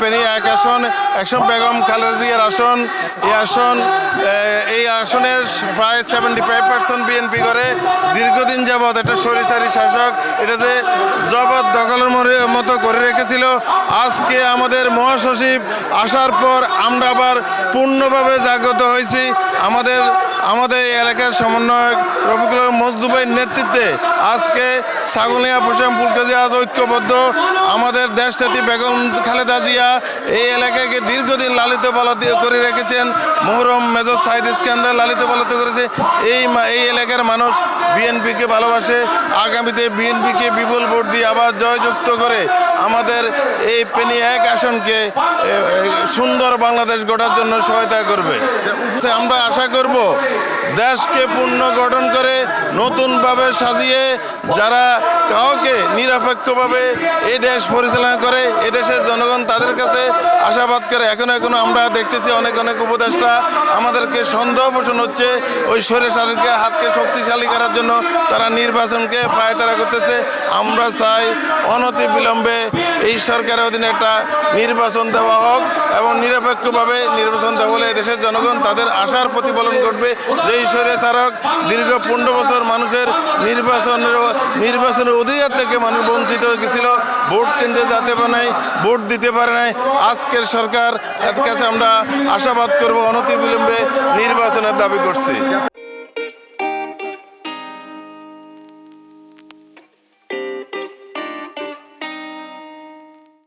Penney 1 আসন বেগম খালেদা জিয়ার আসন। এই আসনের প্রায় 75% বিএনপি করে। দীর্ঘদিন যাবৎ একটা স্বৈরাচারী শাসক এটাতে জবরদখলের মতো করে রেখেছিল। আজকে আমাদের মহাসচিব আসার পর আমরা আবার পূর্ণভাবে জাগ্রত হয়েছি। আমাদের এই এলাকার সমন্বয়ক রফিকুল মজদুবের নেতৃত্বে আজকে ছাগলিয়া পুষাম ফুলকাজি আজ ঐক্যবদ্ধ। আমাদের দেশনেত্রী বেগম খালেদা জিয়া এই এলাকাকে দীর্ঘদিন লালিত পালিত করে রেখেছেন। মুহররম মেজর সাইদ ইস্কান্দার লালিত পালিত করেছে। এই এলাকার মানুষ বিএনপিকে ভালোবাসে। আগামীতে বিএনপিকে বিপুল ভোট দিয়ে আবার জয়যুক্ত করে আমাদের এই পেনি 1 আসনকে সুন্দর বাংলাদেশ গড়ার জন্য সহায়তা করবে। আমরা আশা করব দেশকে পুনর্গঠন করে নতুনভাবে সাজিয়ে যারা কাউকে নিরপেক্ষভাবে এই দেশ পরিচালনা করে এদেশের জনগণ তাদের কাছে আশাবাদ করে। এখনো আমরা দেখতেছি অনেক উপদেষ্টা আমাদেরকে সন্দেহ পোষণ হচ্ছে ওই স্বৈরাচারীকে হাতকে শক্তিশালী করার জন্য তারা নির্বাচনকে পায়তারা করতেছে। আমরা চাই অনতি বিলম্বে এই সরকারের অধীনে একটা নির্বাচন দেওয়া হোক এবং নিরপেক্ষভাবে নির্বাচন দেওয়া হলে দেশের জনগণ তাদের আশার প্রতিফলন ঘটবে। যেই স্বৈরাচারক দীর্ঘ 15 বছর মানুষের নির্বাচনের অধিকার থেকে মানুষ বঞ্চিত গেছিল, ভোট কেন্দ্রে যেতে পারে নাই, ভোট দিতে পারে নাই। আজকের সরকার কাছে আমরা আশাবাদ করব অনতি বিলম্বে নির্বাচনের দাবি করছি।